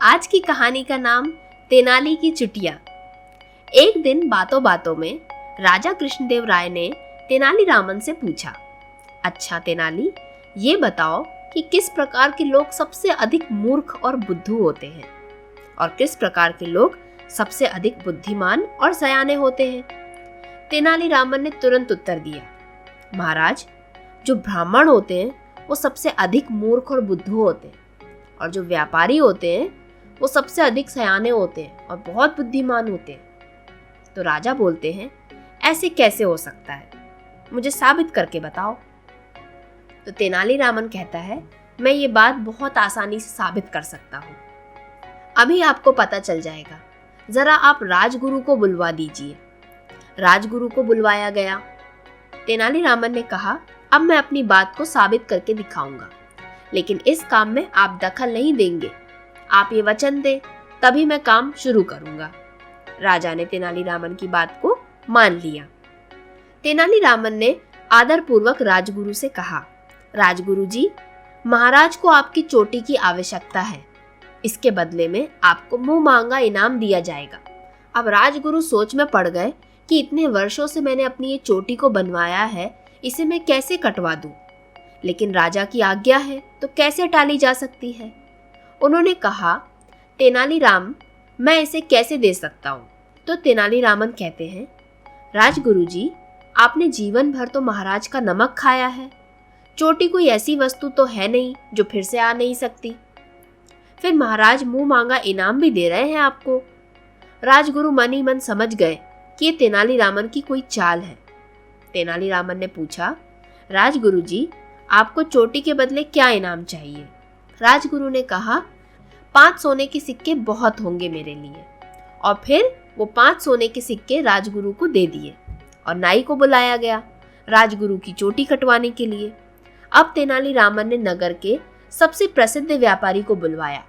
आज की कहानी का नाम तेनाली की चुटिया। एक दिन बातों बातों में राजा कृष्णदेव राय ने तेनालीरामन से पूछा, अच्छा तेनाली, ये बताओ कि किस प्रकार के लोग सबसे अधिक मूर्ख और बुद्धू होते हैं और किस प्रकार के लोग सबसे अधिक बुद्धिमान और सयाने होते हैं। तेनालीरामन ने तुरंत उत्तर दिया, महाराज, जो ब्राह्मण होते हैं वो सबसे अधिक मूर्ख और बुद्धू होते हैं और जो व्यापारी होते हैं वो सबसे अधिक सयाने होते हैं और बहुत बुद्धिमान होते हैं। तो राजा बोलते हैं, ऐसे कैसे हो सकता है, मुझे साबित करके बताओ। तो तेनालीरामन कहता है, मैं ये बात बहुत आसानी से साबित कर सकता हूँ। अभी आपको पता चल जाएगा, जरा आप राजगुरु को बुलवा दीजिए। राजगुरु को बुलवाया गया। तेनालीरामन ने कहा, अब मैं अपनी बात को साबित करके दिखाऊंगा, लेकिन इस काम में आप दखल नहीं देंगे। आप ये वचन दें, तभी मैं काम शुरू करूंगा। राजा ने तेनालीरामन की बात को मान लिया। तेनालीरामन ने आदरपूर्वक राजगुरु से कहा, राजगुरु जी, महाराज को आपकी चोटी की आवश्यकता है। इसके बदले में आपको मुंह मांगा इनाम दिया जाएगा। अब राजगुरु सोच में पड़ गए कि इतने वर्षों से मैंने अपनी ये चोटी को बनवाया है, इसे मैं कैसे कटवा दूं? लेकिन राजा की आज्ञा है तो कैसे टाली जा सकती है। उन्होंने कहा, तेनालीराम, मैं इसे कैसे दे सकता हूँ? तो तेनालीरामन कहते हैं, राजगुरु जी, आपने जीवन भर तो महाराज का नमक खाया है। चोटी कोई ऐसी वस्तु तो है नहीं जो फिर से आ नहीं सकती। फिर महाराज मुंह मांगा इनाम भी दे रहे हैं आपको। राजगुरु मन ही मन समझ गए कि ये तेनालीरामन की कोई चाल है। तेनालीरामन ने पूछा, राजगुरु जी, आपको चोटी के बदले क्या इनाम चाहिए? राजगुरु ने कहा, 5 सोने के सिक्के बहुत होंगे मेरे लिए। और फिर वो 5 सोने के सिक्के राजगुरु को दे दिए और नाई को बुलाया गया राजगुरु की चोटी कटवाने के लिए। अब तेनालीरामन ने नगर के सबसे प्रसिद्ध व्यापारी को बुलवाया।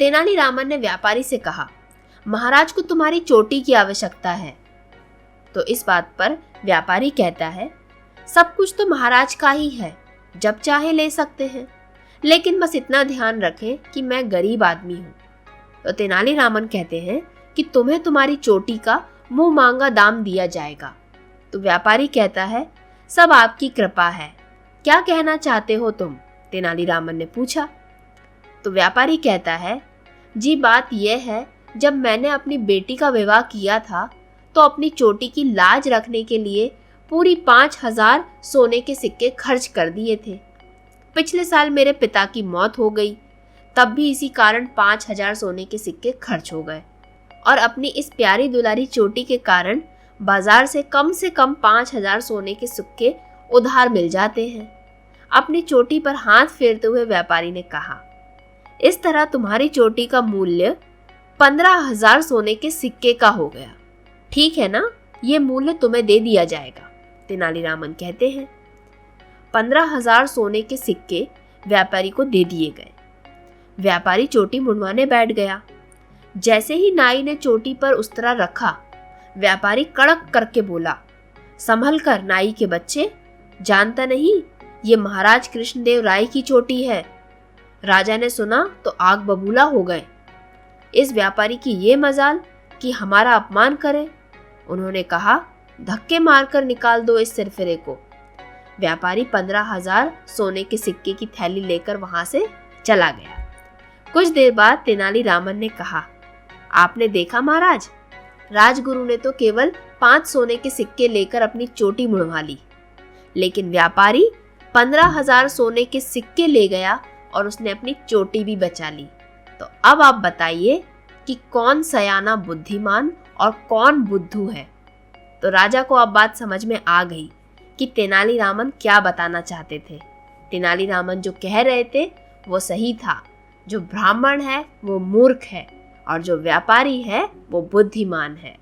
तेनालीरामन ने व्यापारी से कहा, महाराज को तुम्हारी चोटी की आवश्यकता है। तो इस बात पर व्यापारी कहता है, सब कुछ तो महाराज का ही है, जब चाहे ले सकते हैं, लेकिन बस इतना ध्यान रखें कि मैं गरीब आदमी हूँ। तो तेनालीरामन कहते हैं कि तुम्हें तुम्हारी चोटी का मुंह मांगा दाम दिया जाएगा। तो व्यापारी कहता है, सब आपकी कृपा है, क्या कहना चाहते हो तुम? तेनालीरामन ने पूछा। तो व्यापारी कहता है, जी बात यह है, जब मैंने अपनी बेटी का विवाह किया था तो अपनी चोटी की लाज रखने के लिए पूरी 5000 सोने के सिक्के खर्च कर दिए थे। पिछले साल मेरे पिता की मौत हो गई, तब भी इसी कारण 5000 सोने के सिक्के खर्च हो गए और अपनी इस प्यारी दुलारी चोटी के कारण बाजार से कम 5000 सोने के सिक्के उधार मिल जाते हैं। अपनी चोटी पर हाथ फेरते हुए व्यापारी ने कहा, इस तरह तुम्हारी चोटी का मूल्य 15000 सोने के सिक्के का हो गया। ठीक है ना, ये मूल्य तुम्हें दे दिया जाएगा। तेनालीरामन कहते हैं। 15000 सोने के सिक्के व्यापारी को दे दिए गए। व्यापारी चोटी मुड़वाने बैठ गया। जैसे ही नाई ने चोटी पर उस्तरा रखा, व्यापारी कड़क करके बोला, संभल कर नाई के बच्चे, जानता नहीं ये महाराज कृष्णदेव राय की चोटी है। राजा ने सुना तो आग बबूला हो गए। इस व्यापारी की ये मजाल कि हमारा अपमान करे। उन्होंने कहा, धक्के मारकर निकाल दो इस सिरफिरे को। व्यापारी 15000 सोने के सिक्के की थैली लेकर वहां से चला गया। कुछ देर बाद तेनालीरामन ने कहा, आपने देखा महाराज, राजगुरु ने तो केवल 5 सोने के सिक्के लेकर अपनी चोटी मुड़वा ली, लेकिन व्यापारी 15000 सोने के सिक्के ले गया और उसने अपनी चोटी भी बचा ली। तो अब आप बताइए कि कौन सयाना बुद्धिमान और कौन बुद्धू है। तो राजा को अब बात समझ में आ गई कि तेनालीरामन क्या बताना चाहते थे। तेनालीरामन जो कह रहे थे वो सही था। जो ब्राह्मण है वो मूर्ख है और जो व्यापारी है वो बुद्धिमान है।